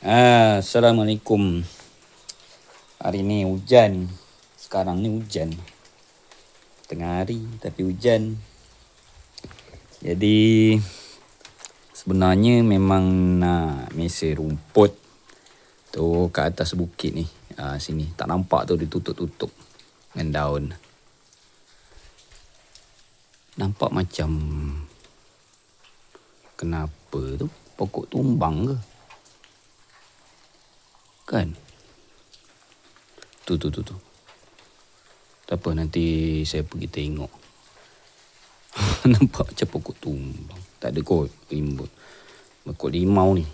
Assalamualaikum. Hari ni hujan. Sekarang ni hujan. Tengah hari tapi hujan. Jadi sebenarnya memang nak mesir rumput tu kat atas bukit ni. Sini tak nampak tu ditutup-tutup dengan daun. Nampak macam kenapa tu? Pokok tumbang ke? Kan? Tu. Tak apa, nanti saya pergi tengok. Nampak macam pokok tumbang. Tak ada kot rimbut. Pokok limau ni.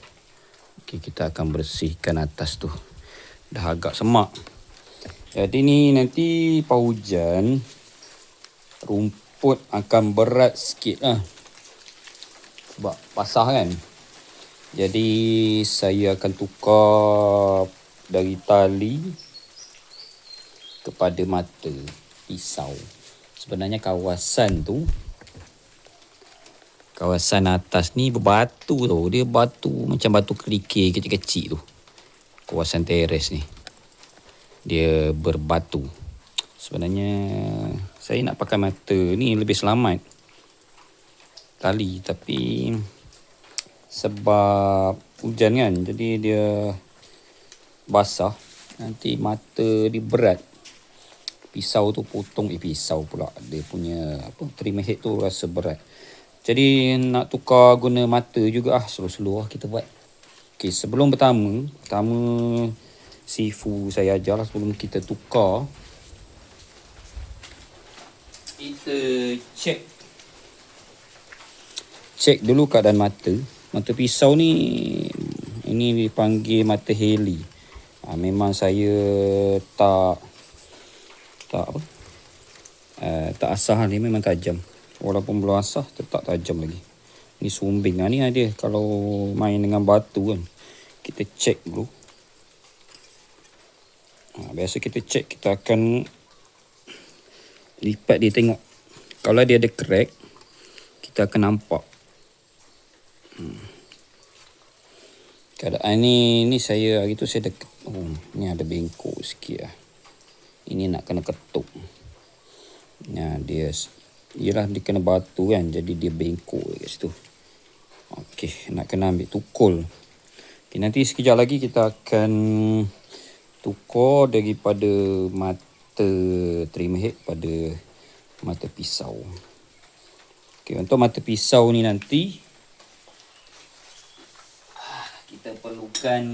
Okey, kita akan bersihkan atas tu. Dah agak semak. Jadi ni nanti pas hujan, rumput akan berat sikit lah. Sebab basah kan. Jadi saya akan tukar dari tali kepada mata pisau. Sebenarnya kawasan atas ni berbatu tau. Dia batu macam batu kerikil kecil-kecil tu. Kawasan teres ni. Dia berbatu. Sebenarnya saya nak pakai mata ni lebih selamat. Tali tapi sebab hujan kan, jadi dia basah. Nanti mata dia berat. Pisau tu potong, pisau pula. Dia punya trimmer head tu rasa berat. Jadi nak tukar guna mata juga slow-slow kita buat. Okey, sebelum pertama sifu saya ajar lah sebelum kita tukar. Kita cek dulu keadaan mata. Mata pisau ni, ini dipanggil mata heli. Memang saya tak asah ni, memang tajam. Walaupun belum asah tetap tajam lagi. Ni sumbing ni dia kalau main dengan batu kan. Kita cek dulu. Biasa kita cek, kita akan lipat dia tengok. Kalau dia ada crack, kita akan nampak. Keadaan ni saya hari tu saya ni ada bengkok sikit lah. Ini nak kena ketuk. Dia dia kena batu kan, jadi dia bengkok kat situ. Okey, nak kena ambil tukul. Okay, nanti sekejap lagi kita akan tukar daripada mata trimmer head pada mata pisau. Okey, untuk mata pisau ni nanti kita perlukan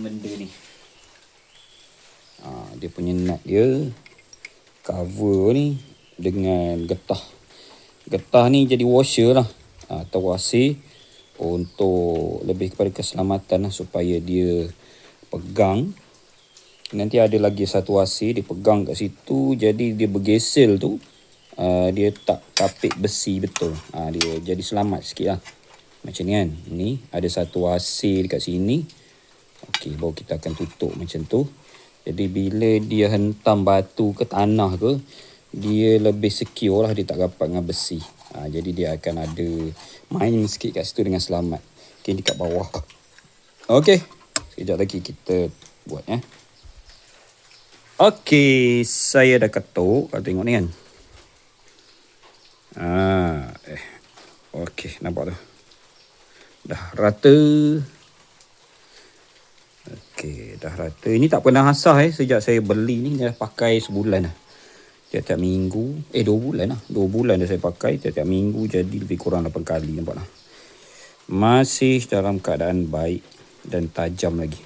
benda ni. Dia punya nut dia, cover ni dengan getah. Getah ni jadi washer lah, atau wasir untuk lebih kepada keselamatan lah, supaya dia pegang. Nanti ada lagi satu wasir dia pegang kat situ, jadi dia bergesel tu dia tak kapit besi betul. Dia jadi selamat sikit lah. Macam ni kan. Ni ada satu wasir dekat sini. Okey, baru kita akan tutup macam tu. Jadi bila dia hentam batu ke tanah ke, dia lebih secure lah, dia tak rapat dengan besi. Jadi dia akan ada main sikit kat situ dengan selamat. Okey, dekat bawah. Okey, sekejap lagi kita buat Okey, saya dah ketuk. Kau tengok ni kan. Okey, nampak tu. Dah rata. Okey, dah rata. Ini tak pernah asah sejak saya beli ni. Dah pakai sebulan dah. Tiap-tiap minggu. 2 bulan lah. 2 bulan dah saya pakai. Tiap-tiap minggu jadi lebih kurang 8 kali. Nampak lah. Masih dalam keadaan baik. Dan tajam lagi.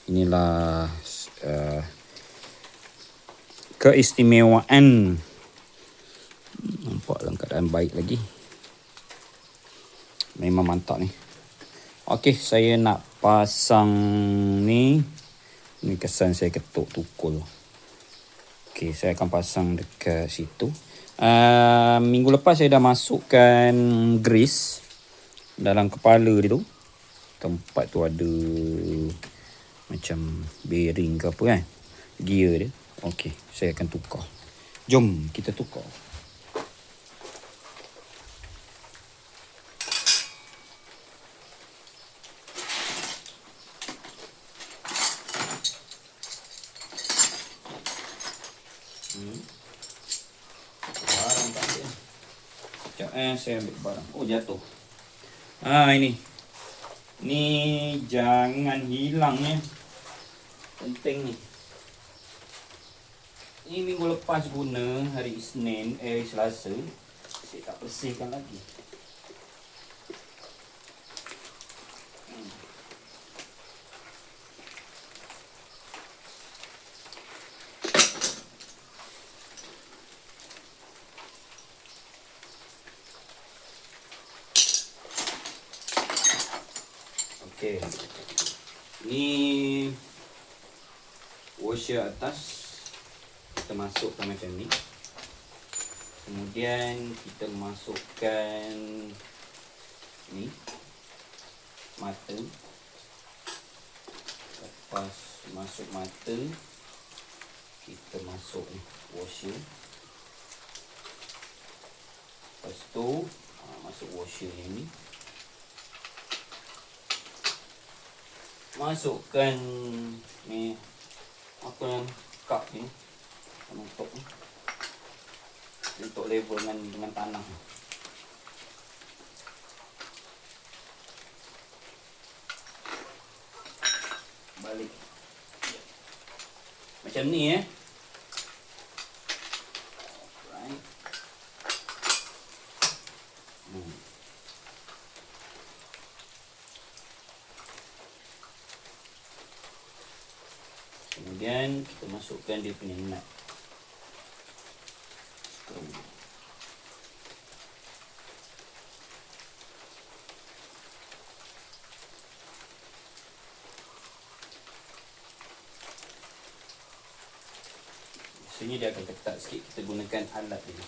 Inilah keistimewaan. Nampak dalam keadaan baik lagi. Memang mantap ni. Okey, saya nak pasang ni. Ni kesan saya ketuk tukul. Okey, saya akan pasang dekat situ. Minggu lepas saya dah masukkan grease dalam kepala dia tu. Tempat tu ada macam bearing ke apa kan. Gear dia. Okey, saya akan tukar. Jom kita tukar. Saya ambil barang. Oh, jatuh. Ini. Ni jangan hilang ya. Penting ni. Ini minggu lepas guna, hari Isnin, Selasa. Saya tak bersihkan lagi. Okey. Ni washer atas. Kita masukkan macam ni. Kemudian kita masukkan ni mata. Lepas masuk mata, kita masuk washer. Lepas tu masuk washer yang ni. Masukkan ni apa yang cup ni untuk level dengan tanah. Balik macam ni right. Kemudian kita masukkan dia punya nut. Biasanya dia akan ketat sikit, kita gunakan alat ini.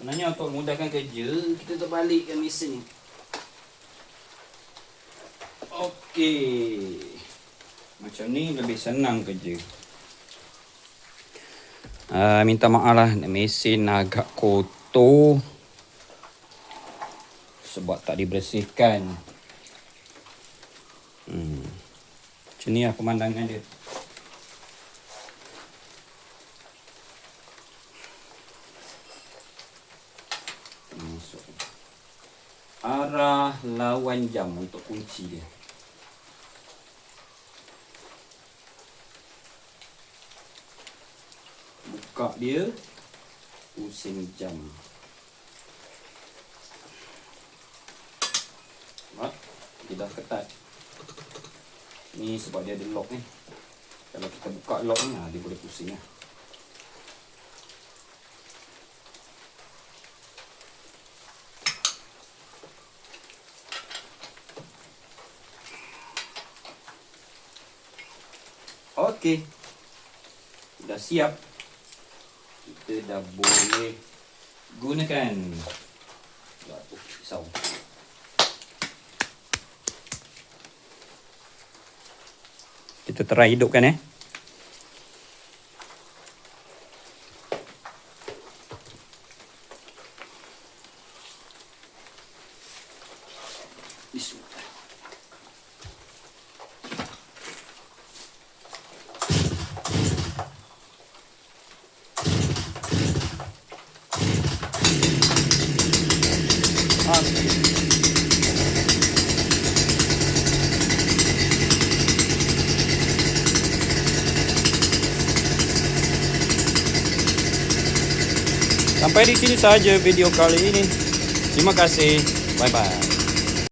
Sebenarnya untuk memudahkan kerja, kita terbalikkan mesin ni. Okey. Macam ni lebih senang kerja. Minta maaf lah, mesin agak kotor sebab tak dibersihkan. Macam ni lah pemandangan dia. Arah lawan jam untuk kunci dia. Buka dia, pusing jam. Dia dah ketat. Ni sebab dia ada lock ni. Kalau kita buka lock ni, dia boleh pusing lah. Okey. Dah siap. Kita dah boleh gunakan. Pisau. Kita try hidupkan Bismillah. Sampai di sini saja video kali ini. Terima kasih. Bye bye.